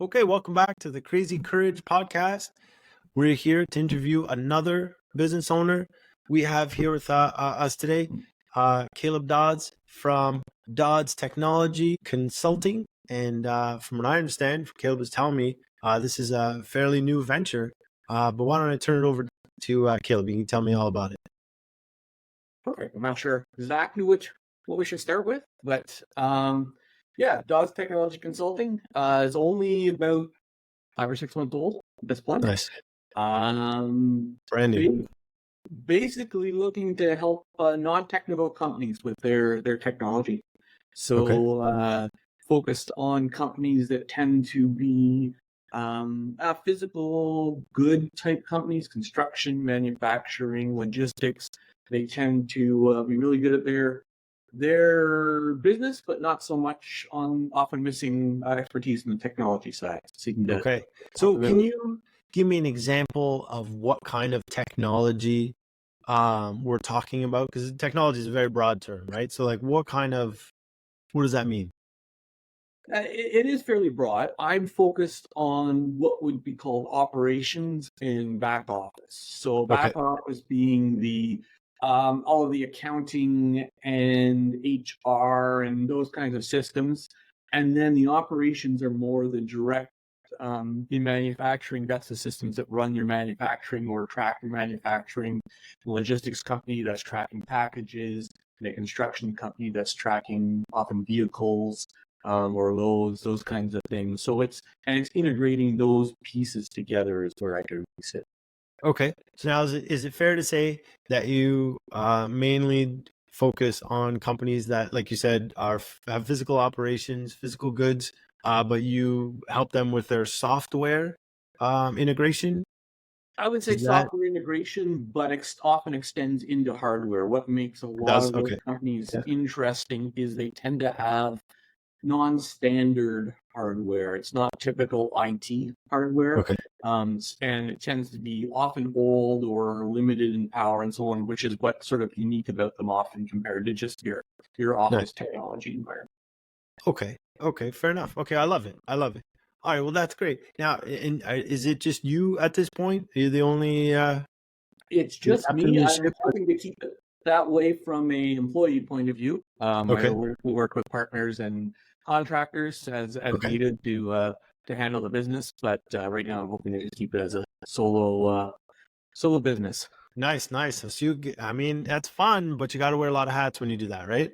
Okay, welcome back to the Crazy Courage podcast. We're here to interview another business owner. We have here with us today Caleb Dodds from Dods Technology Consulting. And from what I understand, Caleb was telling me this is a fairly new venture. But why don't I turn it over to Caleb? You can tell me all about it. Perfect. I'm not sure exactly what we should start with, but Dods Technology Consulting is only about 5 or 6 months old at this point. Nice. Brand new. Basically looking to help non-technical companies with their technology. So focused on companies that tend to be physical good type companies, construction, manufacturing, logistics. They tend to be really good at their business, but not so much on often missing expertise in the technology side. Okay. So can you give me an example of what kind of technology we're talking about? Because technology is a very broad term, right? So like what does that mean? It is fairly broad. I'm focused on what would be called operations and back office. So back office being the all of the accounting and HR and those kinds of systems. And then the operations are more the direct in manufacturing. That's the systems that run your manufacturing or track your manufacturing. The logistics company that's tracking packages, the construction company that's tracking often vehicles or those kinds of things. So it's integrating those pieces together is where I can sit. Okay. So now is it fair to say that you mainly focus on companies that, like you said, have physical operations, physical goods, but you help them with their software integration? I would say software integration, but often extends into hardware. What makes a lot of those companies interesting is they tend to have non-standard hardware. It's not typical IT hardware. And it tends to be often old or limited in power and so on, which is what's sort of unique about them often compared to just your office technology environment. Okay, fair enough. Okay, I love it. All right, well, that's great. Now, is it just you at this point? Are you the only It's just me. I'm hoping to keep it that way from an employee point of view. We work with partners and contractors as needed to handle the business, but right now I'm hoping to just keep it as a solo business. Nice. So that's fun, but you got to wear a lot of hats when you do that, right?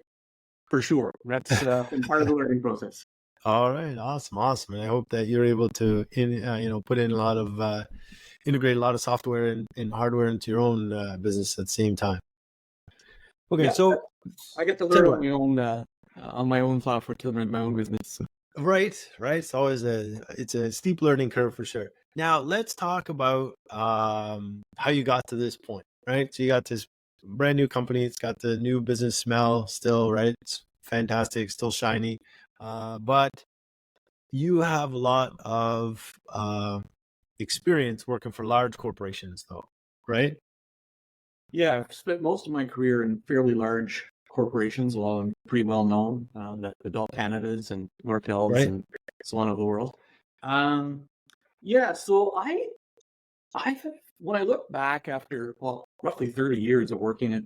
For sure. That's been part of the learning process. All right, awesome, and I hope that you're able to put in a lot of integrate a lot of software and hardware into your own business at the same time. Okay, so I get to learn on my own software to learn my own business. Right. It's always it's a steep learning curve for sure. Now let's talk about how you got to this point, right? So you got this brand new company. It's got the new business smell still, right? It's fantastic, still shiny, but you have a lot of experience working for large corporations, though, right? Yeah, I've spent most of my career in fairly large corporations, I'm pretty well known, the Bell Canadas and Nortels and so on of the world. So I when I look back after roughly 30 years of working at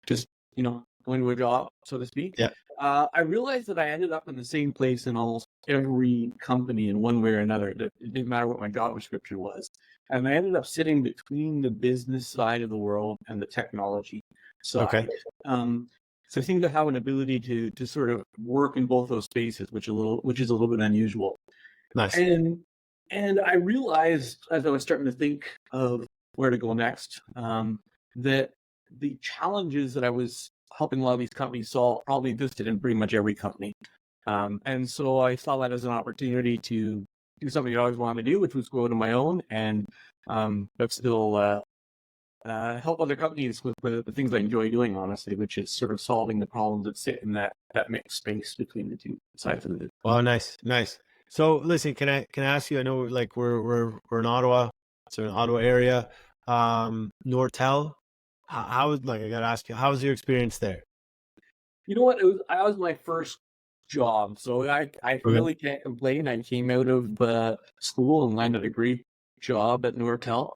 just going to a job, so to speak, I realized that I ended up in the same place in almost every company in one way or another. It didn't matter what my job description was. And I ended up sitting between the business side of the world and the technology side. So I seem to have an ability to sort of work in both those spaces, which is a little bit unusual. Nice. And I realized as I was starting to think of where to go next, that the challenges that I was helping a lot of these companies solve probably existed in pretty much every company. And so I saw that as an opportunity to do something I always wanted to do, which was go to my own and but still help other companies with the things I enjoy doing, honestly, which is sort of solving the problems that sit in that mixed space between the two sides of it. Oh, nice. So listen, can I ask you? I know like we're in Ottawa, so in Ottawa area, Nortel. I gotta ask you, how was your experience there? You know what? That was my first job. So I Okay. really can't complain. I came out of school and landed a great job at Nortel.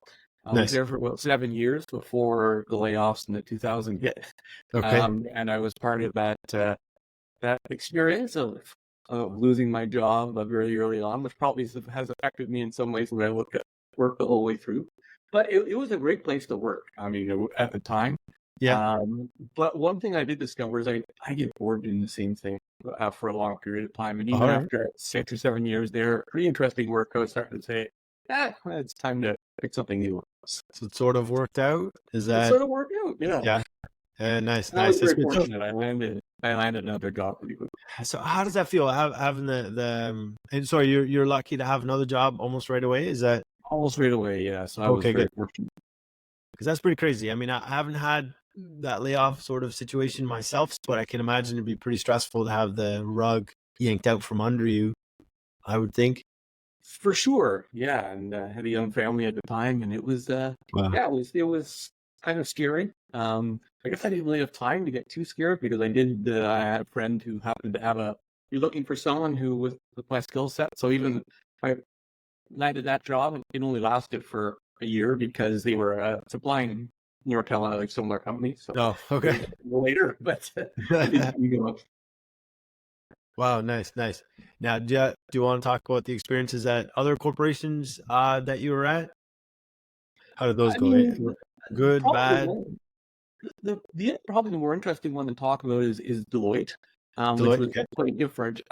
I was Nice. there for about 7 years before the layoffs in the 2000 hit. Okay. And I was part of that experience of losing my job very early on, which probably has affected me in some ways when I look at work the whole way through. But it was a great place to work. I mean, at the time. Yeah. But one thing I did discover is I get bored doing the same thing for a long period of time. And All even right. after 6 or 7 years there, pretty interesting work, I was starting to say, it's time to pick something new. So it sort of worked out. Is It that? sort of worked out, yeah. Yeah. Nice. And I was Nice. That's very good. So, fortunate. I landed another job pretty quick. so how does that feel? Having and sorry, you're lucky to have another job almost right away. Is that Almost right away, yeah. So I was okay? very Good. fortunate. Because that's pretty crazy. I mean, I haven't had that layoff sort of situation myself, but I can imagine it'd be pretty stressful to have the rug yanked out from under you. I would think. For sure, yeah. And had a young family at the time, and it was, Wow. yeah, it was kind of scary. I guess I didn't really have time to get too scared because I did. I had a friend who happened to have a. You're looking for someone who was with my skill set, so even if I landed that job, it only lasted for a year because they were supplying Nortel and other similar companies. So Oh, okay. later, but I didn't go up. Wow, nice, nice. Now, do you want to talk about the experiences at other corporations that you were at? How did those I go? mean, Good, probably bad? probably the more interesting one to talk about is Deloitte, which Deloitte? was Okay. quite different.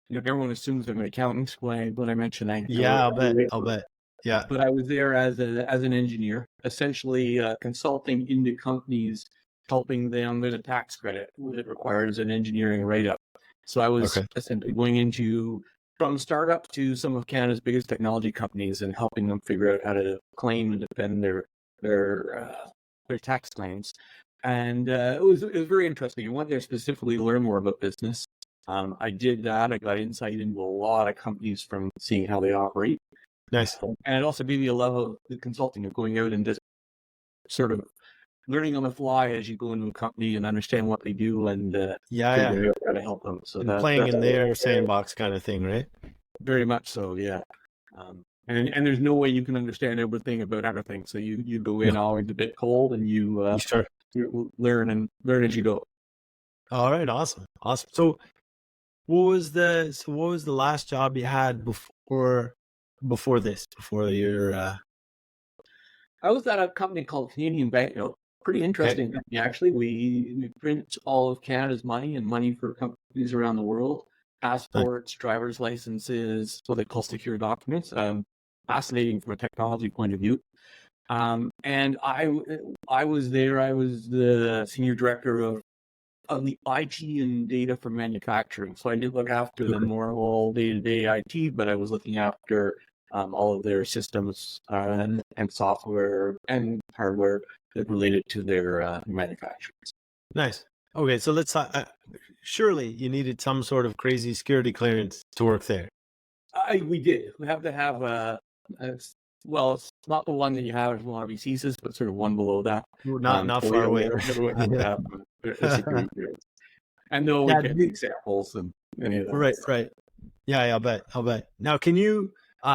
Everyone assumes I'm an accountant when I mention I Yeah, work I'll at bet. Deloitte, I'll bet. Yeah. but I was there as an engineer, essentially consulting into companies, helping them with a tax credit that requires an engineering write-up. So I was Okay. essentially going into from startup to some of Canada's biggest technology companies and helping them figure out how to claim and defend their tax claims. And it was very interesting. I went there specifically to learn more about business. I did that. I got insight into a lot of companies from seeing how they operate. Nice. And it also gave me a level of the consulting of going out and just sort of learning on the fly as you go into a company and understand what they do and Yeah, yeah. figuring out how to help them. So And playing that's in their sandbox kind of thing, right? very much so, yeah. And there's no way you can understand everything about everything. So you go No, in always a bit cold and sure. you learn as you go. All right, awesome, awesome. So, what was the last job you had before this? Before your I was at a company called Canadian Banknote. Pretty okay, interesting company, actually. We print all of Canada's money and money for companies around the world. nice. Passports, driver's licenses, what they call secure documents. Fascinating from a technology point of view. And I was there. I was the senior director of the IT and data for manufacturing. So I did look after the Okay. normal day-to-day IT, but I was looking after all of their systems and software and hardware that related to their manufacturing. Nice. Okay, so let's surely you needed some sort of crazy security clearance to work there. We did. We have to have well, it's not the one that you have if you want to be CSIS, but sort of one below that. Not So far yeah, away. everyone has to have a security clearance. And no, we Yeah, can't take samples and any of that right, stuff. right. Yeah, I'll bet. I'll bet. Now, can you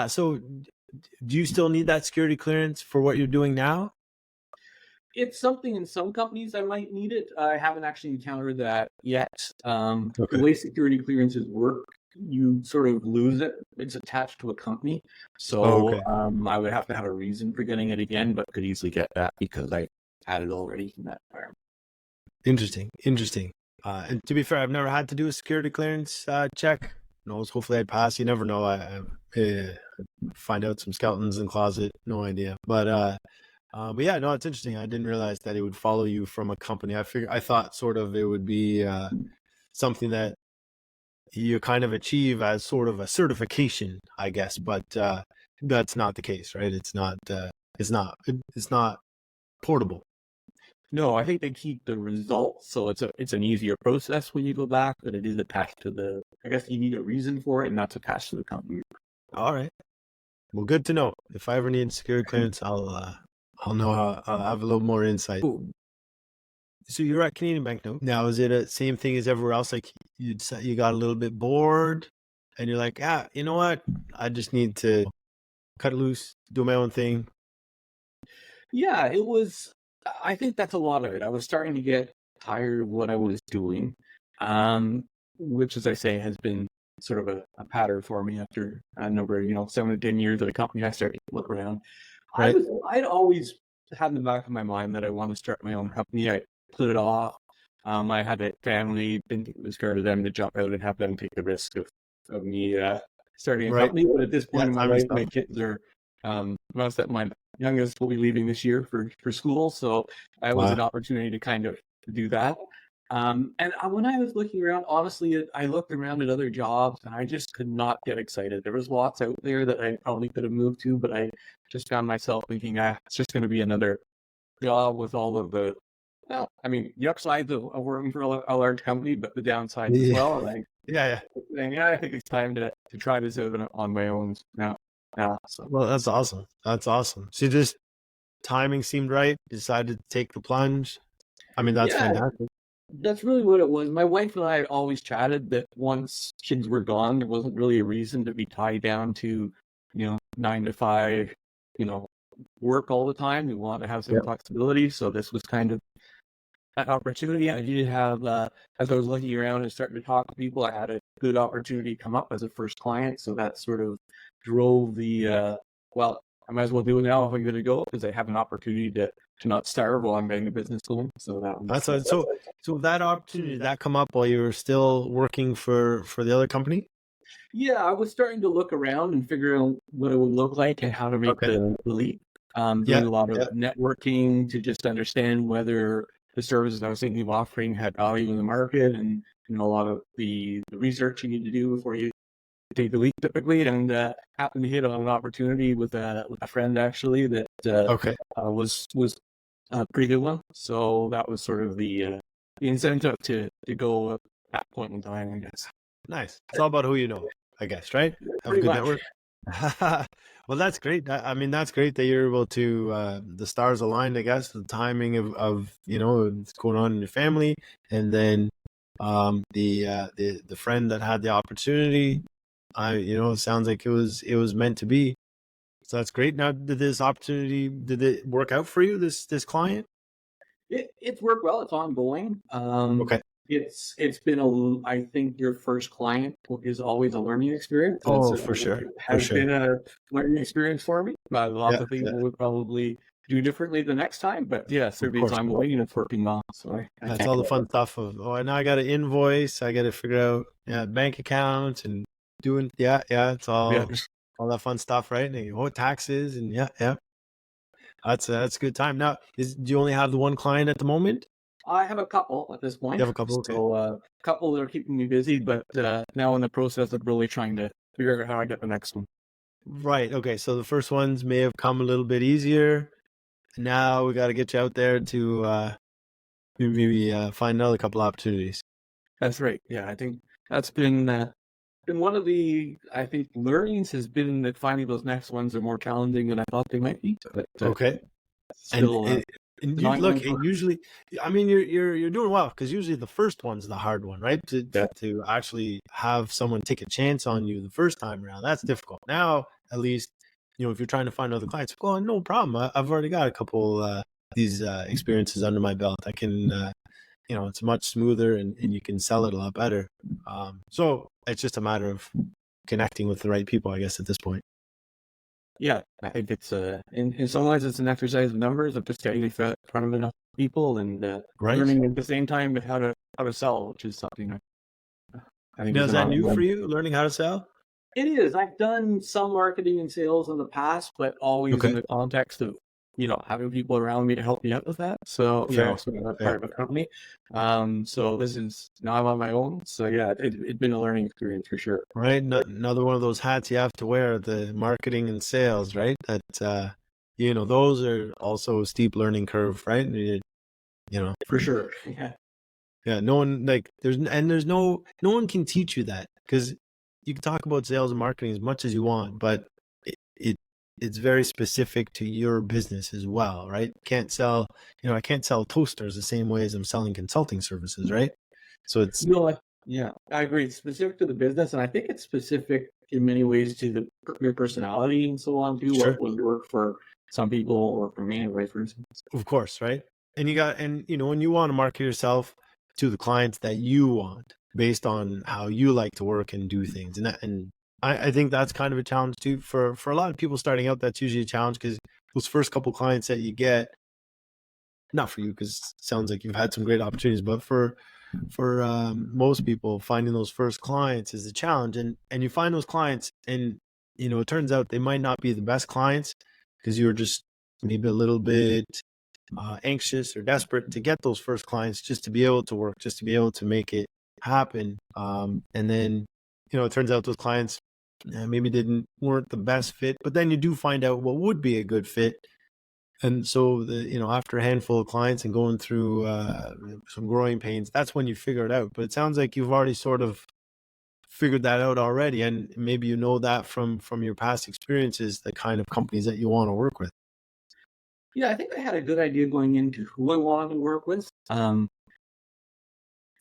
so do you still need that security clearance for what you're doing now? It's something in some companies I might need it. I haven't actually encountered that yet. The Okay. way security clearances work, you sort of lose it. It's attached to a company. Oh, So okay. I would have to have a reason for getting it again, but could easily get that because I had it already in that environment. Interesting. Interesting. And to be fair, I've never had to do a security clearance check. Knows hopefully I'd pass. You never know. I find out some skeletons in closet. No idea. But yeah, no, it's interesting. I didn't realize that it would follow you from a company. I thought sort of it would be something that you kind of achieve as sort of a certification, I guess. But that's not the case, right? It's not. It's not portable. No, I think they keep the results, so it's an easier process when you go back, but it is attached to the. I guess you need a reason for it, and that's attached to the company. All right. Well, good to know. If I ever need security clearance, I'll know. I'll have a little more insight. Cool. So you're at Canadian Bank now. Now, is it a same thing as everywhere else? Like you got a little bit bored and you're like, you know what? I just need to cut it loose, do my own thing. Yeah, it was. I think that's a lot of it. I was starting to get tired of what I was doing, um, which, as I say, has been sort of a pattern for me after a number of, 7 to 10 years at a company. I started to look around. Right. I'd always had in the back of my mind that I want to start my own company. I put it off. I had a family, didn't think it was fair to them to jump out and have them take the risk of me starting a Right. company. But at this Yeah. point in my Time is life, tough. my kids are, most that my youngest will be leaving this year for school. So that was Wow. an opportunity to kind of do that. When I was looking around, honestly, I looked around at other jobs and I just could not get excited. There was lots out there that I probably could have moved to, but I just found myself thinking, it's just going to be another job with all of the, well, I mean, the upsides of working for a large company, but the downsides as Yeah. well. And Yeah. I think it's time to try this out on my own now. So. Well, that's awesome. That's awesome. So just timing seemed right. Decided to take the plunge. I mean, that's Yeah, fantastic. that's really what it was. My wife and I had always chatted that once kids were gone, there wasn't really a reason to be tied down to, 9 to 5, you know, work all the time. We want to have some Yep. flexibility. So this was kind of an opportunity. I did have, as I was looking around and starting to talk to people, I had a good opportunity come up as a first client. So that sort of drove the, well, I might as well do it now if I'm going to go because I have an opportunity to not starve while I'm getting the business going. So that was, So that opportunity, did that come up while you were still working for the other company? yeah, I was starting to look around and figure out what it would look like and how to make Okay. the leap. Yeah. Doing a lot of Yeah. networking to just understand whether the services I was thinking of offering had value in the market, and a lot of the research you need to do before you take the leap typically. And happened to hit on an opportunity with a friend actually that Okay. was a pretty good one. So that was sort of the incentive to go at that point in time, I guess. Nice. It's all about who you know, I guess, right? Have a Pretty good much. network. Well, that's great. I mean, that's great that you're able to the stars aligned, I guess, the timing of what's going on in your family, and then the friend that had the opportunity. It sounds like it was meant to be. So that's great. Now, did it work out for you, this client? It's worked well. It's ongoing. Okay. It's been I think your first client is always a learning experience, and it Oh, for certainly sure. For has sure. been a learning experience for me. Lots Yeah. of things Yeah. would probably do differently the next time, but yeah, Of certainly it's course. ongoing and it's working well. So I That's can't all the complain. fun stuff of, now I got to invoice, I got to figure out bank accounts and doing, it's Yeah. all that fun stuff, right? And taxes and yeah. That's a good time. Now, do you only have the one client at the moment? I have a couple at this You point, have a couple, okay. so a couple that are keeping me busy, but now in the process of really trying to figure out how I get the next one. Right. Okay. So the first ones may have come a little bit easier. Now we got to get you out there to maybe find another couple opportunities. That's right. Yeah, I think that's been one of the, I think, learnings has been that finding those next ones are more challenging than I thought they might be. But Okay. And still, and an you look, ongoing and process. usually, I mean, you're doing well because usually the first one's the hard one, right? Yeah, To actually have someone take a chance on you the first time around, that's difficult. Now, at least, if you're trying to find other clients, well, no problem. I've already got a couple these experiences under my belt. I can, it's much smoother and you can sell it a lot better. So it's just a matter of connecting with the right people, I guess, at this point. yeah. I think it's in some ways it's an exercise of numbers of just getting in front of enough people and Right. learning at the same time how to sell, which is something I think Now, is is an that new for ongoing. you, learning how to sell? It is. I've done some marketing and sales in the past, but always in Okay. the context of, having people around me to help me out with that. So, Fair. sort of a Fair. part of a company. So this is now I'm on my own. So yeah, it's been a learning experience for sure. Right. Another one of those hats you have to wear, the marketing and sales, right? That, those are also a steep learning curve, right? For sure. Yeah. Yeah, no one there's no one can teach you that because you can talk about sales and marketing as much as you want, but it it's very specific to your business as well, right? I can't sell toasters the same way as I'm selling consulting services, right? So it's Yeah, I agree. It's specific to the business, and I think it's specific in many ways to your personality and so on too. sure, What would work for some people or for me, and vice versa. of course, right? And when you want to market yourself to the clients that you want based on how you like to work and do things. And I think that's kind of a challenge too for a lot of people starting out. That's usually a challenge because those first couple clients that you get, not for you because it sounds like you've had some great opportunities, but for most people, finding those first clients is a challenge. And you find those clients, and it turns out they might not be the best clients because you were just maybe a little bit anxious or desperate to get those first clients, just to be able to work, just to be able to make it happen. And then it turns out those clients maybe weren't the best fit, but then you do find out what would be a good fit. And so after a handful of clients and going through some growing pains, that's when you figure it out. But it sounds like you've already sort of figured that out already, and maybe that from your past experiences, the kind of companies that you want to work with. Yeah, I think I had a good idea going into who I wanted to work with.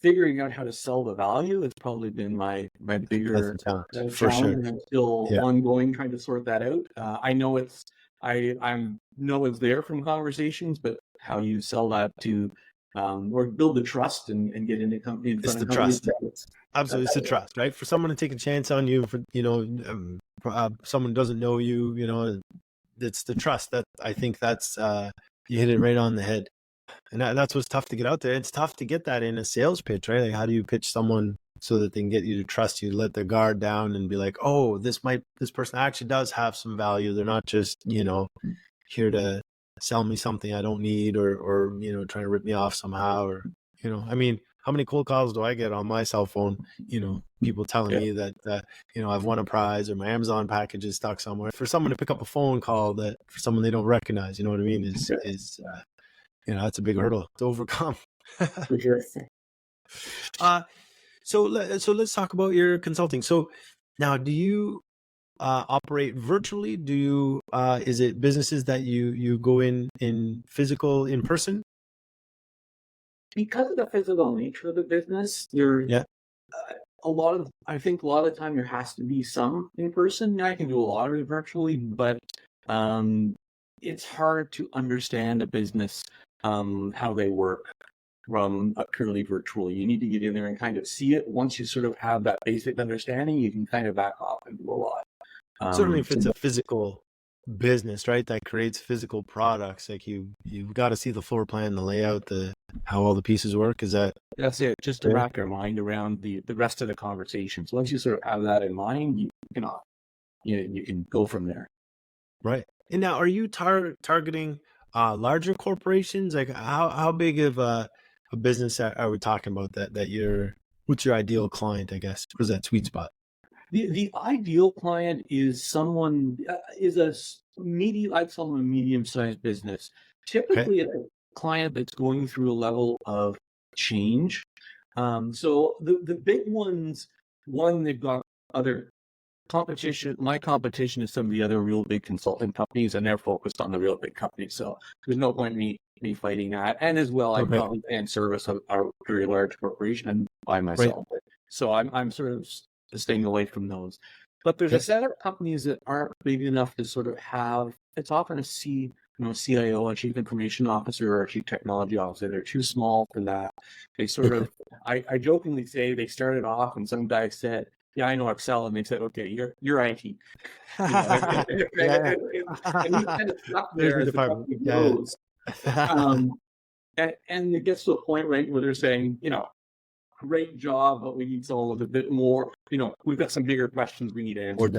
Figuring out how to sell the value has probably been my bigger challenge, for challenge, sure. and I'm still ongoing trying to sort that out. I know I know it's there from conversations, but how you sell that to or build the trust and get into company in front of companies. Absolutely, it's the trust, right? For someone to take a chance on you, for someone doesn't know you, it's the trust. That I think that's you hit it right on the head. And that's what's tough to get out there. It's tough to get that in a sales pitch, right? Like, how do you pitch someone so that they can get you to trust you, let their guard down, and be like, oh, this person actually does have some value. They're not just, here to sell me something I don't need, or trying to rip me off somehow, or, I mean, how many cold calls do I get on my cell phone? People telling me that, I've won a prize, or my Amazon package is stuck somewhere. For someone to pick up a phone call that for someone they don't recognize, you know what I mean, is that's a big hurdle to overcome. For sure. So let's talk about your consulting. So now, do you operate virtually? Do you is it businesses that you go in physical, in person? Because of the physical nature of the business, I think a lot of the time there has to be some in person. I can do a lot of it virtually, but it's hard to understand a business, how they work from purely virtual. You need to get in there and kind of see it. Once you sort of have that basic understanding, you can kind of back off and do a lot. Certainly, if it's a physical business, right, that creates physical products, like you've got to see the floor plan, the layout, how all the pieces work. That's it, just to wrap your mind around the rest of the conversations. Once you sort of have that in mind, you can go from there. Right. And now, are you targeting larger corporations? Like, how big of a business are we talking about? What's your ideal client, I guess? Where's that sweet spot? The ideal client is someone is a medium. I'd call them a medium-sized business. Typically, a client that's going through a level of change. So the big ones, they've got other competition. My competition is some of the other real big consulting companies, and they're focused on the real big companies. So there's no point in me fighting that. And as well, I probably and service a very large corporation by myself. Right. So I'm sort of staying away from those. But there's a set of companies that aren't big enough to sort of have. It's often a CIO, a chief information officer, or a chief technology officer. They're too small for that. They sort of, I jokingly say they started off and some guy said, yeah, I know Excel, and they said, okay, you're IT. And you kind of stuck there as the company grows. And it gets to a point, right, where they're saying, great job, but we need someone with a bit more, we've got some bigger questions we need to answer.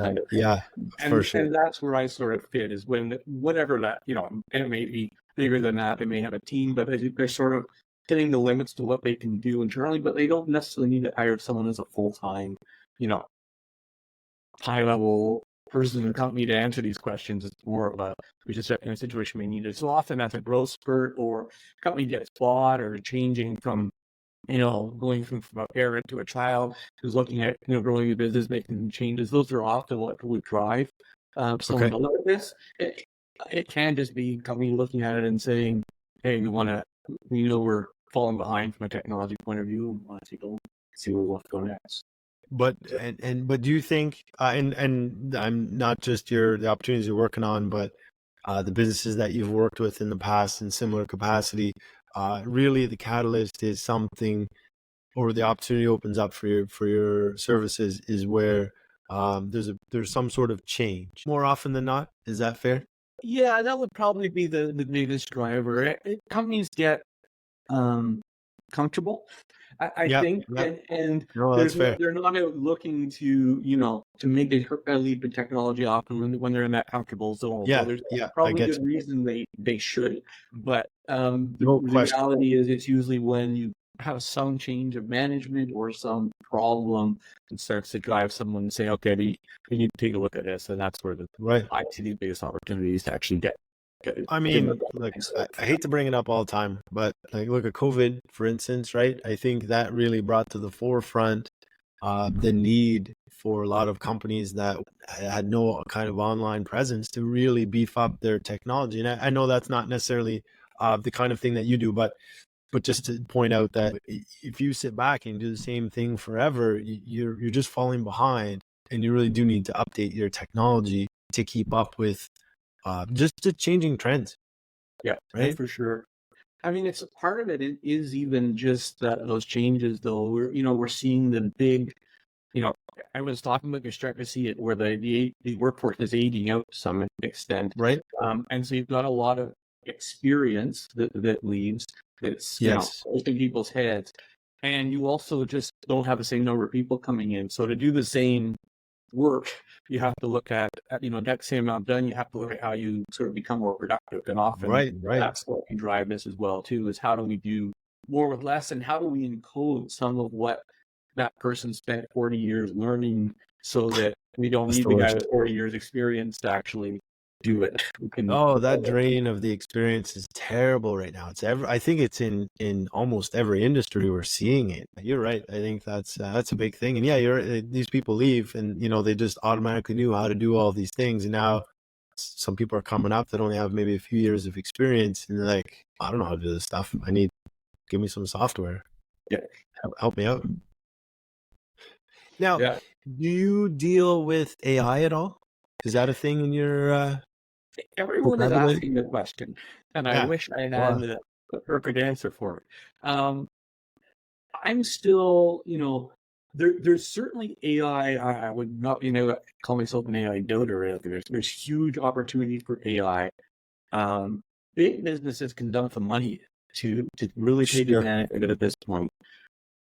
For sure. And that's where I sort of fit, is whatever that, and it may be bigger than that, they may have a team, but they're sort of hitting the limits to what they can do internally, but they don't necessarily need to hire someone as a full-time, high-level person in the company to answer these questions. It's more of we just in a situation we need it. So often that's a growth spurt, or company gets bought, or changing from going from a parent to a child who's looking at, growing a business, making changes. Those are often what would drive someone Okay. to look at this. It can just be company looking at it and saying, "Hey, we're falling behind from a technology point of view. We want to take a look, see what's going next." But do you think and I'm not just the opportunities you're working on, but the businesses that you've worked with in the past in similar capacity, really the catalyst is something, or the opportunity opens up for your services is where there's some sort of change more often than not. Is that fair? Yeah, that would probably be the biggest driver. Companies get comfortable, I Yeah, think, yeah. and No, that's fair. they're not out looking to make a leap in technology often when they're in that comfortable zone. So Yeah, there's yeah, I probably get good you. reason they should, but the No question. reality is it's usually when you have some change of management or some problem that starts to drive someone to say, okay, we need to take a look at this, and that's where Right. I see the biggest opportunities to actually I get mean, look, I hate to bring it up all the time, but like, look at COVID, for instance, right? I think that really brought to the forefront the need for a lot of companies that had no kind of online presence to really beef up their technology. And I know that's not necessarily the kind of thing that you do, but just to point out that if you sit back and do the same thing forever, you're just falling behind, and you really do need to update your technology to keep up with just the changing trends, Yeah, right? for sure. I mean, it's a part of it. It is even just that those changes, though. We're seeing the big. You know, I was talking about you're starting to see it where the workforce is aging out to some extent, Right? and so you've got a lot of experience that leaves that's Yes. in people's heads, and you also just don't have the same number of people coming in. So to do the same work, you have to look at that same amount done. You have to look at how you sort of become more productive, and often Right. Right. that's what can drive this as well too. Is how do we do more with less, and how do we encode some of what that person spent 40 years learning, so that we don't That's need the the guy with worst. 40 years experience to actually do it. We can. Oh, that drain of the experience is terrible right now. I think it's in almost every industry we're seeing it. You're right. I think that's a big thing. And yeah, these people leave, and they just automatically knew how to do all these things. And now some people are coming up that only have maybe a few years of experience, and they're like, I don't know how to do this stuff. Give me some software. Yeah. Help me out. Now, Yeah. do you deal with AI at all? Is that a thing in your Everyone is vocabulary? asking the question, and I Yeah. wish I had Well, the perfect answer for it. Um, I'm still, there's certainly AI. I would not, call myself an AI doter or anything. There's huge opportunity for AI. Um, Big businesses can dump the money to really take sure. advantage of it at this point.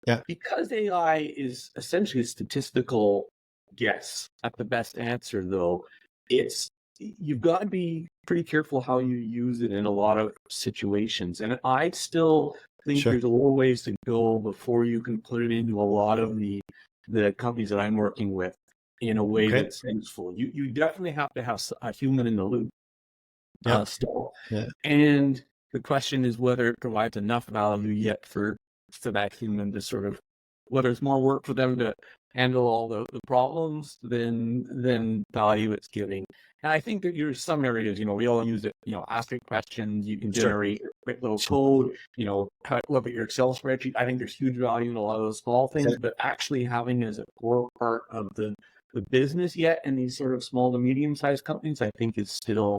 Yeah. Because AI is essentially a statistical guess at the best answer, though, you've got to be pretty careful how you use it in a lot of situations. And I still think Sure. there's a little ways to go before you can put it into a lot of the companies that I'm working with in a way Okay. that's useful. You definitely have to have a human in the loop Yeah. still. Yeah. And the question is whether it provides enough value yet for that human to sort of, whether it's more work for them to handle all the problems than value it's giving. And I think that there's some areas, we all use it, asking questions, you can Sure. generate quick little Sure. code, look at your Excel spreadsheet. I think there's huge value in a lot of those small things, but actually having as a core part of the business yet in these sort of small to medium sized companies, I think is still,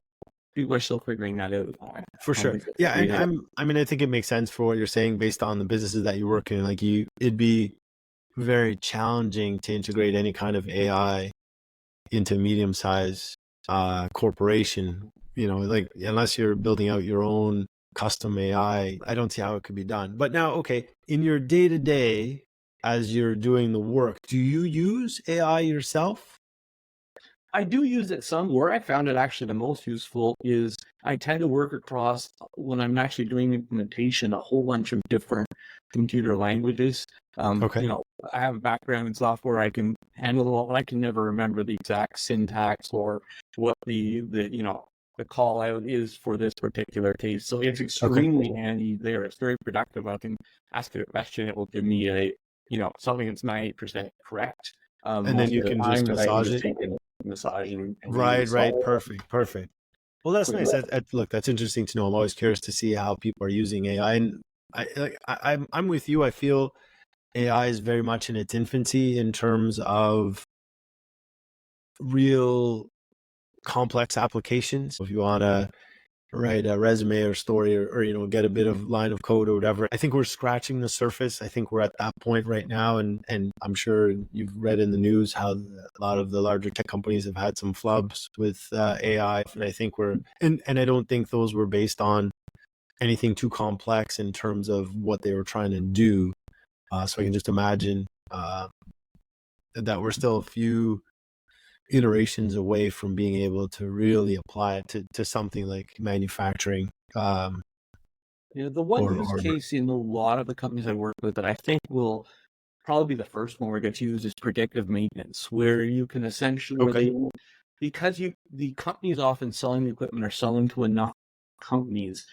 people are still figuring that out. For I don't sure. think Yeah, and yeah. I mean, I think it makes sense for what you're saying based on the businesses that you work in. Like it'd be very challenging to integrate any kind of AI into medium-sized corporation. Like unless you're building out your own custom AI, I don't see how it could be done. But now, okay, in your day-to-day, as you're doing the work, do you use AI yourself? I do use it some. Where I found it actually the most useful is I tend to work across, when I'm actually doing implementation, a whole bunch of different computer languages. Okay. I have a background in software. I can handle it all, but I can never remember the exact syntax or what the call out is for this particular case. So it's Okay. extremely handy there. It's very productive. I can ask it a question. It will give me something that's 98% correct. And then Most you of the can time just that I can massage just it. take it. massaging and Right, use right. all Perfect. Well, that's nice. Look, that's interesting to know. I'm always curious to see how people are using AI. And I'm with you. I feel AI is very much in its infancy in terms of real complex applications. If you want to write a resume or story or get a bit of line of code or whatever, I think we're scratching the surface. I think we're at that point right now. And I'm sure you've read in the news how a lot of the larger tech companies have had some flubs with AI. And I think and I don't think those were based on anything too complex in terms of what they were trying to do. So I can just imagine that we're still a few iterations away from being able to really apply it to something like manufacturing. The one use Or case in a lot of the companies I work with that I think will probably be the first one where it gets used is predictive maintenance, where you can essentially, okay, because the companies often selling the equipment are selling to enough companies.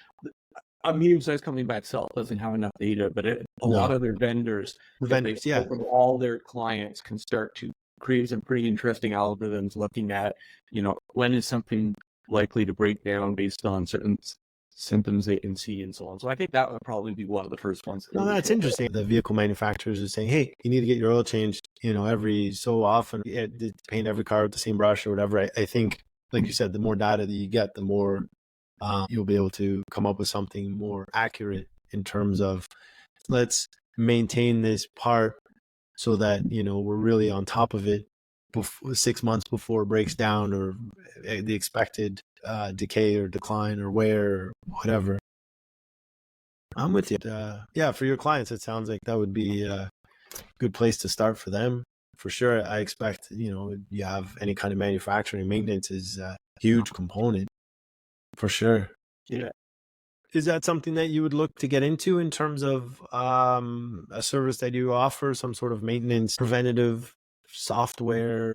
A medium-sized company by itself doesn't have enough data, but a lot no, of their vendors, the if they vendors, yeah, spoke with all their clients, can start to create some pretty interesting algorithms looking at, when is something likely to break down based on certain symptoms they can see and so on. So I think that would probably be one of the first ones. no, that's interesting. The vehicle manufacturers are saying, hey, you need to get your oil changed, every so often. Paint every car with the same brush or whatever. I think, like you said, the more data that you get, the more you'll be able to come up with something more accurate in terms of let's maintain this part so that we're really on top of it 6 months before it breaks down or the expected decay or decline or wear or whatever. I'm with you. Yeah, for your clients, it sounds like that would be a good place to start for them. For sure, I expect, you have any kind of manufacturing maintenance is a huge component for sure. Yeah. Is that something that you would look to get into in terms of a service that you offer, some sort of maintenance, preventative software?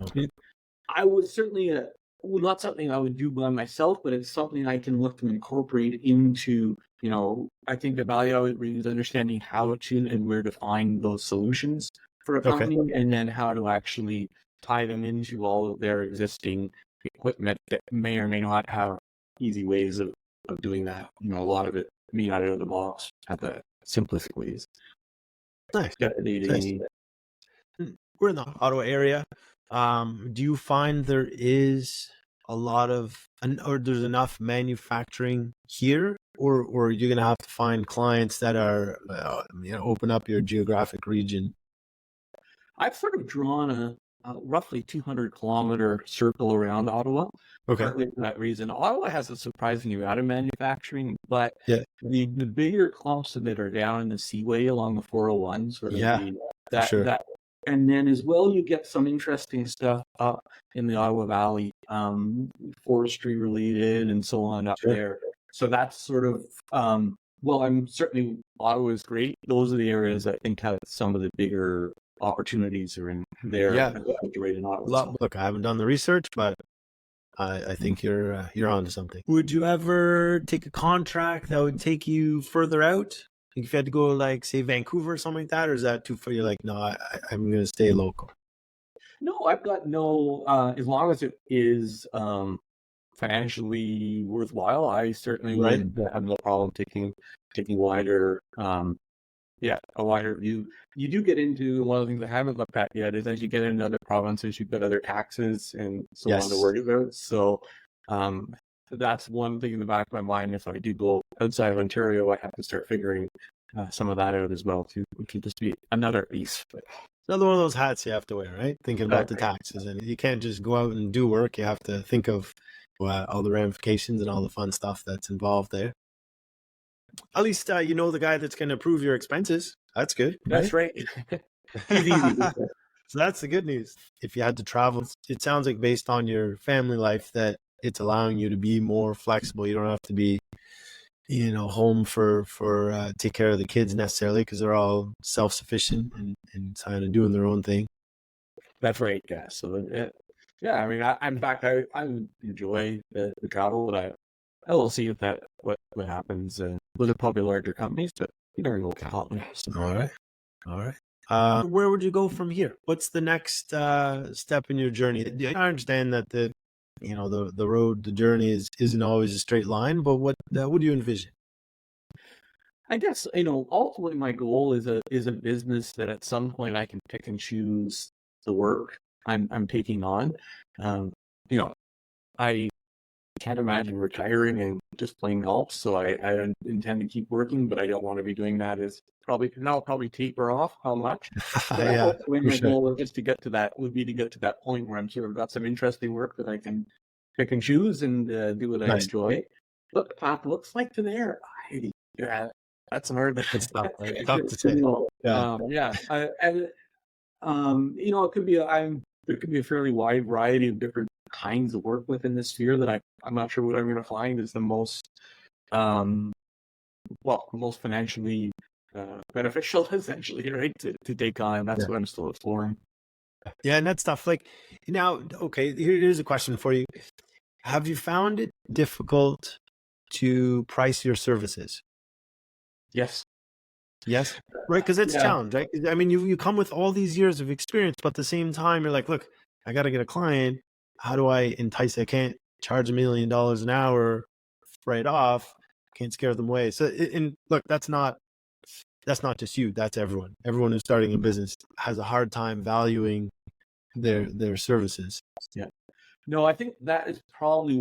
I would certainly, not something I would do by myself, but it's something I can look to incorporate into, I think the value of it really is understanding how to and where to find those solutions for a Okay. company, and then how to actually tie them into all of their existing equipment that may or may not have easy ways of doing that. A lot of it may not out of the box at the simplest ways. Nice. Got the data you Nice. need. We're in the Ottawa area. Do you find there is a lot of, or there's enough manufacturing here, or you're going to have to find clients that are, open up your geographic region? I've sort of drawn a roughly 200-kilometer circle around Ottawa, Okay. partly for that reason. Ottawa has a surprising amount of manufacturing, but Yeah. the bigger clumps that are down in the Seaway along the 401, sort of Yeah, for sure. that, and then as well, you get some interesting stuff up in the Ottawa Valley, forestry related and so on up Sure. there. So that's sort of, I'm certainly, Ottawa is great. Those are the areas I think have some of the bigger opportunities are in there. Yeah. Right in Ottawa. Look, I haven't done the research, but I think you're onto something. Would you ever take a contract that would take you further out? Like if you had to go, like, say, Vancouver or something like that, or is that too far? You're like, no, I'm going to stay local. No, I've got no. As long as it is financially worthwhile, I certainly Right. would have no problem taking wider. A wider view. You do get into one of the things I haven't looked at yet is as you get into other provinces, you've got other taxes and so on to Yes. worry about. So that's one thing in the back of my mind. If I do go outside of Ontario, I have to start figuring some of that out as well too, which would just be another piece. But Another one of those hats you have to wear, right? Thinking about the taxes, and you can't just go out and do work. You have to think of all the ramifications and all the fun stuff that's involved there. At least you know the guy that's going to approve your expenses. That's good. that's right. He's easy. So that's the good news. If you had to travel, it sounds like based on your family life that it's allowing you to be more flexible. You don't have to be, home for take care of the kids necessarily because they're all self-sufficient and kind of doing their own thing. That's right. Yeah. So yeah. I mean, in fact, I enjoy the travel, but I will see if what happens with the probably larger companies, but you never know what can happen. So. All right. Where would you go from here? What's the next step in your journey? I understand that the road, the journey isn't always a straight line, but what do you envision? I guess, ultimately my goal is a business that at some point I can pick and choose the work I'm taking on. Um, you know, I can't imagine retiring and just playing golf, so I intend to keep working, but I don't want to be doing that. Is probably now I'll probably taper off how much. But Yeah, hopefully for my sure. goal is just to get to that would be to get to that point where I'm sort of got some interesting work that I can pick and choose and do what I Nice. enjoy. What the path looks like to there, yeah, that's an hard. It's tough, right? It's Tough hard to to say. know. Yeah. Yeah, and it could be there could be a fairly wide variety of different kinds of work within this sphere that I'm not sure what I'm going to find is the most um, most financially beneficial, essentially, right? To take on. That's Yeah. what I'm still exploring. Yeah, and that's tough. Like now, okay, here's a question for you. Have you found it difficult to price your services? Yes. Yes. Right, because it's a Yeah. challenge, right? I mean, you come with all these years of experience, but at the same time, you're like, look, I got to get a client. How do I entice? I can't charge $1 million an hour right off. Can't scare them away. So, and look, that's not just you. That's everyone. Everyone who's starting a business has a hard time valuing their services. Yeah. No, I think that is probably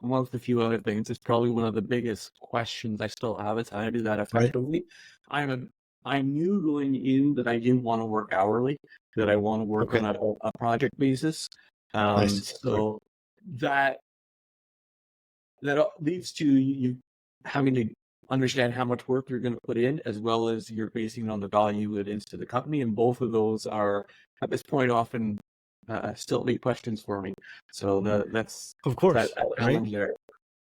amongst a few other things, it's probably one of the biggest questions I still have is how to do that Right. effectively. I'm a, I knew going in that I didn't want to work hourly, that I want to work Okay. on a project basis. Nice. Good. So that leads to you having to understand how much work you're going to put in, as well as you're basing it on the value it is to the company. And both of those are at this point often still big questions for me. So that's Of that course. Right. challenge there.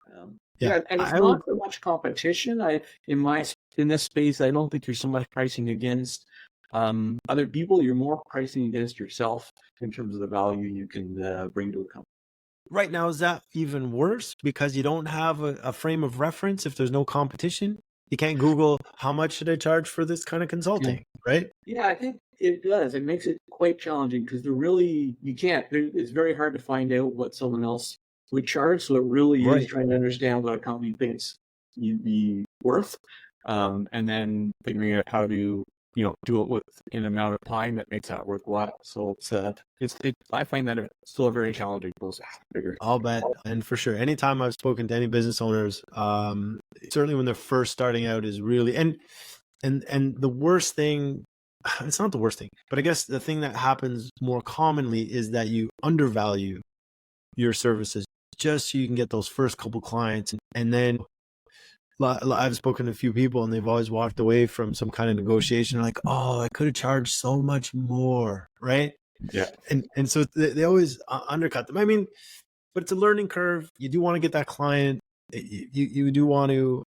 Yeah. Yeah, and it's I would. not so much competition. In this space, I don't think there's so much pricing against other people. You're more pricing against yourself in terms of the value you can bring to a company. Right now, is that even worse because you don't have a frame of reference if there's no competition? You can't Google how much should I charge for this kind of Yeah. consulting, right? Yeah, I think it does. It makes it quite challenging because you can't, it's very hard to find out what someone else would charge. So it really is Right. trying to understand what a company thinks you'd be worth. And then figuring out how to, do it in an amount of time that makes that worthwhile. So I find that still a very challenging process to figure. I'll bet. And for sure, anytime I've spoken to any business owners, certainly when they're first starting out is really, and the worst thing, it's not the worst thing, but I guess the thing that happens more commonly is that you undervalue your services just so you can get those first couple clients. And then I've spoken to a few people and they've always walked away from some kind of negotiation like, oh, I could have charged so much more, right? Yeah. And so they always undercut them. I mean, but it's a learning curve. You do want to get that client. You do want to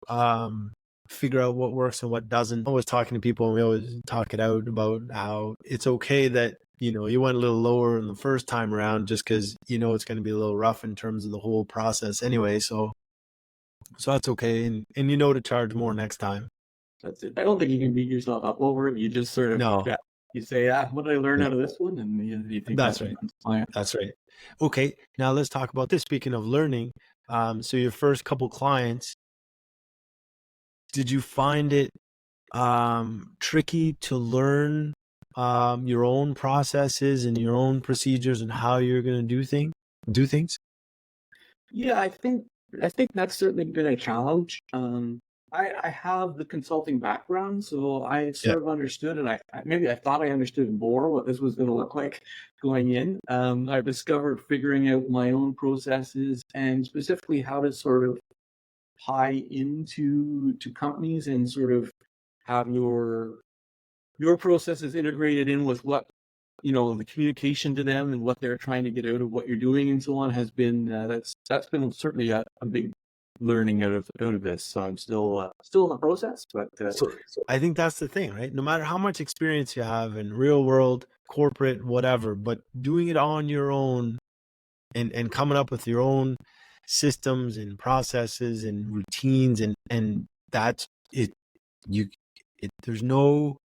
figure out what works and what doesn't. I'm always talking to people and we always talk it out about how it's okay that you went a little lower in the first time around just because it's going to be a little rough in terms of the whole process anyway. So that's okay, and to charge more next time. That's it. I don't think you can beat yourself up over it. You just sort of, No, you say, what did I learn out of this one? And you think that's that's right. the client. That's right. Okay, now let's talk about this. Speaking of learning, so your first couple clients, did you find it tricky to learn your own processes and your own procedures and how you're going to do things? Yeah, I think that's certainly been a challenge. I have the consulting background, so I Yeah. sort of understood, and maybe I thought I understood more what this was going to look like going in. I've discovered figuring out my own processes and specifically how to sort of tie into companies and sort of have your processes integrated in with what the communication to them and what they're trying to get out of what you're doing and so on has been that's been certainly a big learning out of this. So I'm still in the process, but So I think that's the thing, right? No matter how much experience you have in real world, corporate, whatever, but doing it on your own and coming up with your own systems and processes and routines and that's it. There's no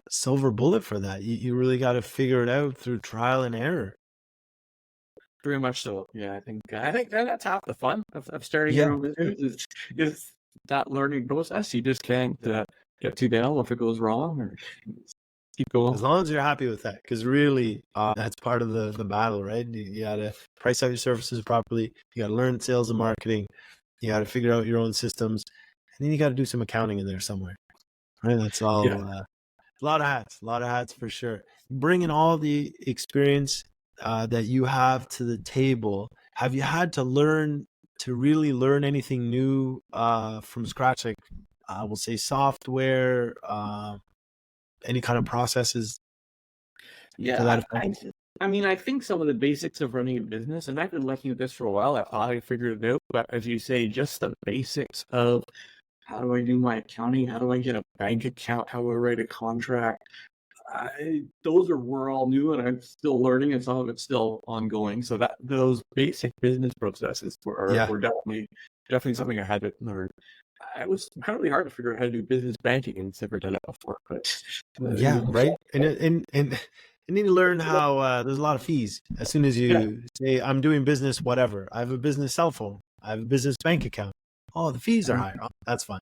silver bullet for that. You really got to figure it out through trial and error. Very much so. Yeah, I think that's half the fun of starting your Yeah. own business is that learning process. You just can't get too down if it goes wrong, or keep going. As long as you're happy with that, because really, that's part of the battle, right? You got to price out your services properly. You got to learn sales and marketing. You got to figure out your own systems, and then you got to do some accounting in there somewhere, right? That's Yeah, all. A lot of hats for sure. Bringing all the experience that you have to the table, have you had to learn to really learn anything new from scratch? Like, I will say software, any kind of processes to that yeah. effect? I mean, I think some of the basics of running a business, and I've been looking at this for a while. I thought I figured it out, but as you say, just the basics of how do I do my accounting? How do I get a bank account? How do I write a contract? Those were all new, and I'm still learning, and some of it's still ongoing. So that those basic business processes Yeah. were definitely something I had to learn. It was incredibly hard to figure out how to do business banking, and never done it before. But Yeah, right. And you need to learn how there's a lot of fees. As soon as yeah, you say I'm doing business, whatever. I have a business cell phone. I have a business bank account. Oh, the fees are higher. Oh, that's fine.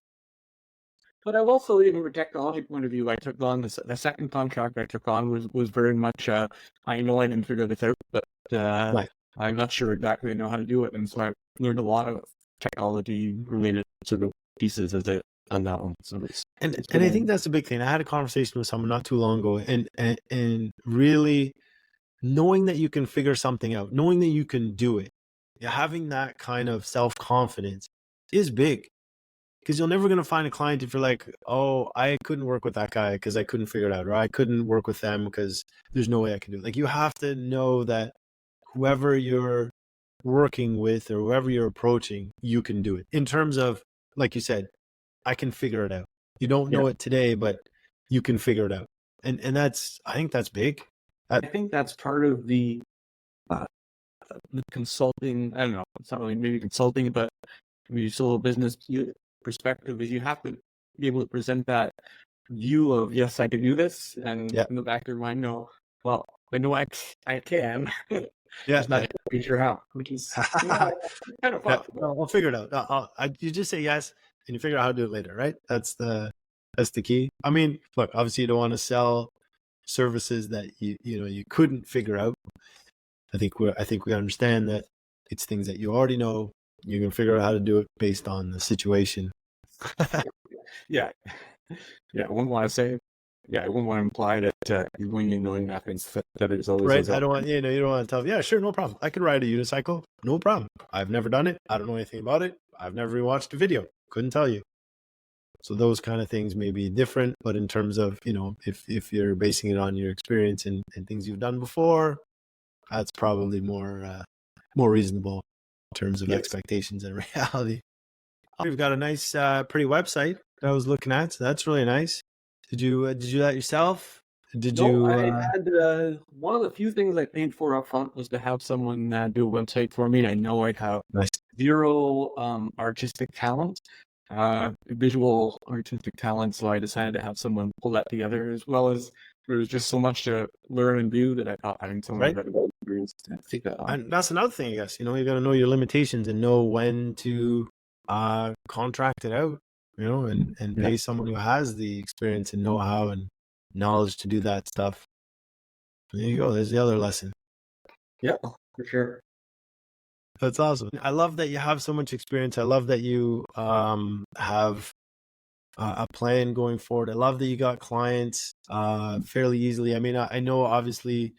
but I've also, even from a technology point of view, I took on the second contract I took on was very much I know I didn't figure this out, but Right. I'm not sure exactly know how to do it, and so I learned a lot of technology related sort of pieces as it on that one. So it's And I been think that's the big thing. I had a conversation with someone not too long ago, and really knowing that you can figure something out, knowing that you can do it, having that kind of self confidence is big. Because you're never going to find a client if you're like, oh, I couldn't work with that guy because I couldn't figure it out, or I couldn't work with them because there's no way I can do it. Like, you have to know that whoever you're working with or whoever you're approaching, you can do it. In terms of, like you said, I can figure it out. You don't yeah. know it today, but you can figure it out. And that's, I think that's big. I think that's part of uh, the consulting. I don't know. It's not really maybe consulting, but maybe solo business perspective is you have to be able to present that view of yes, I can do this, and Yeah. in the back of your mind, no, well, I know I can, Yeah. just not quite sure how, which is kind of Yeah, fun. no, I'll figure it out. You just say yes, and you figure out how to do it later, right? That's the key. I mean, look, obviously you don't want to sell services that you couldn't figure out. I think we understand that it's things that you already know. You can figure out how to do it based on the situation. Yeah, yeah. I wouldn't want to say, yeah, I wouldn't want to imply that you're going in knowing nothing. That there's always Right? those I up. don't want you don't want to tell. Yeah, sure, no problem. I could ride a unicycle, no problem. I've never done it. I don't know anything about it. I've never even watched a video. Couldn't tell you. So those kind of things may be different, but in terms of, if you're basing it on your experience and things you've done before, that's probably more reasonable in terms of Yes. expectations and reality. We've got a nice, pretty website that I was looking at, so that's really nice. Did you do that yourself? Did No, you? I had one of the few things I paid for up front was to have someone do a website for me. And I know I have Nice. zero artistic talent, visual artistic talent, so I decided to have someone pull that together. As well as there was just so much to learn and do that I thought having someone Right? with experience to take that on. And that's another thing, I guess. You got to know your limitations and know when to contract it out, and Yeah, pay someone who has the experience and know-how and knowledge to do that stuff. There you go. There's the other lesson. yeah, for sure. That's awesome. I love that you have so much experience. I love that you have a plan going forward. I love that you got clients fairly easily. I mean, I know obviously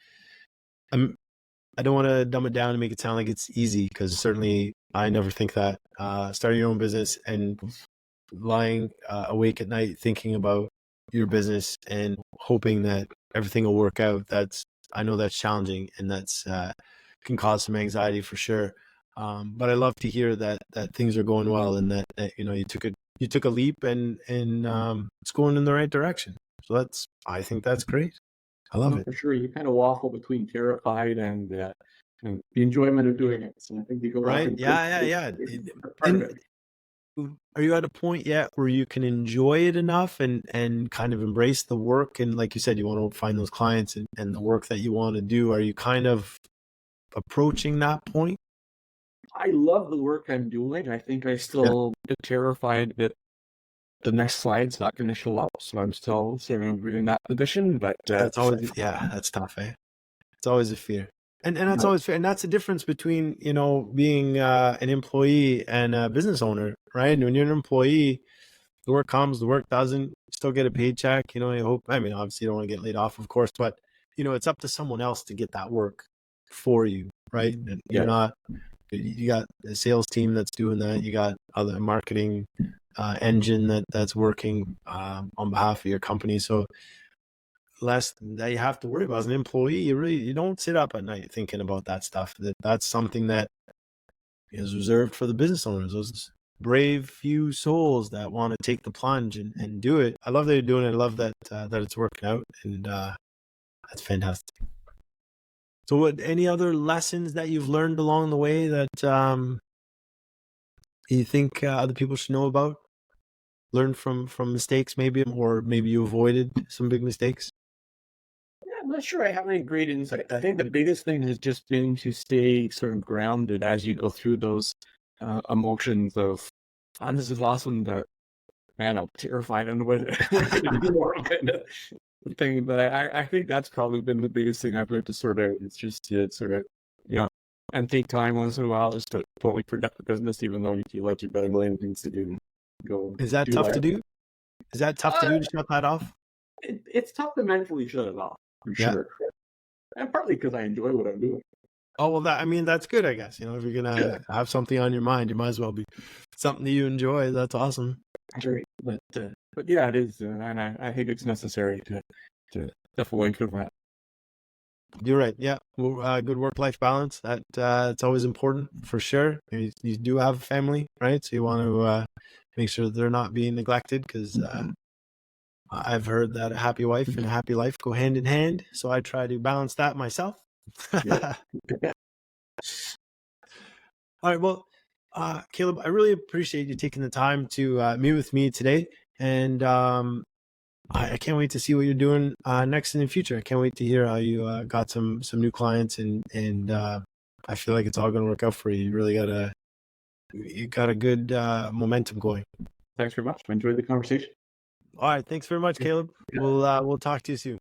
I don't want to dumb it down and make it sound like it's easy, because certainly I never think that. Starting your own business and lying awake at night thinking about your business and hoping that everything will work out, I know that's challenging, and that's can cause some anxiety for sure. But I love to hear that things are going well, and that you took a leap, and it's going in the right direction. So I think that's great. I love No, it. for sure. You kind of waffle between terrified and the enjoyment of doing it. So I think you go back Right? and forth. Yeah, yeah, yeah. Part of And it. are you at a point yet where you can enjoy it enough and kind of embrace the work? And like you said, you want to find those clients and the work that you want to do. Are you kind of approaching that point? I love the work I'm doing. I think I still get terrified that the next slide's not going to show up. So I'm still sort of in that position, but That's always, that's tough, eh? It's always a fear. And that's always fair. And that's the difference between, being an employee and a business owner, right? And when you're an employee, the work comes, the work doesn't, you still get a paycheck, you hope, I mean, obviously you don't want to get laid off, of course, but it's up to someone else to get that work for you, right? And you're not, you got a sales team that's doing that. You got other marketing engine that's working on behalf of your company. So less that you have to worry about as an employee. You don't sit up at night thinking about that stuff. That's something that is reserved for the business owners, those brave few souls that want to take the plunge and do it. I love that you're doing it. I love that that it's working out, and that's fantastic. So what, any other lessons that you've learned along the way that you think other people should know about? Learn from mistakes maybe, or maybe you avoided some big mistakes? Yeah, I'm not sure I have any great insight. I think the biggest thing has just been to stay sort of grounded as you go through those emotions of, oh, this is awesome, but man, I'm terrified and what to do more kind of thing. But I think that's probably been the biggest thing I've learned to sort out. It's just to sort of, and take time once in a while just to totally forget the business, even though you feel like you've got a million things to do. Go. Is that tough to do? Is that tough to do, to shut that off? It's tough to mentally shut it off, for sure. And partly because I enjoy what I'm doing. Oh, well, that's good, I guess. If you're going to have something on your mind, you might as well be something that you enjoy. That's awesome. Sure. But yeah, it is. And I think it's necessary to definitely improve that. You're right. Yeah. Well, good work-life balance. That it's always important, for sure. You do have a family, right? So you want to make sure that they're not being neglected, because I've heard that a happy wife and a happy life go hand in hand. So I try to balance that myself. Yeah. All right. Well, Caleb, I really appreciate you taking the time to meet with me today. And I can't wait to see what you're doing next in the future. I can't wait to hear how you got some new clients, and I feel like it's all going to work out for you. You really got a good momentum going. Thanks very much. I enjoyed the conversation. All right. Thanks very much, Caleb. We'll talk to you soon.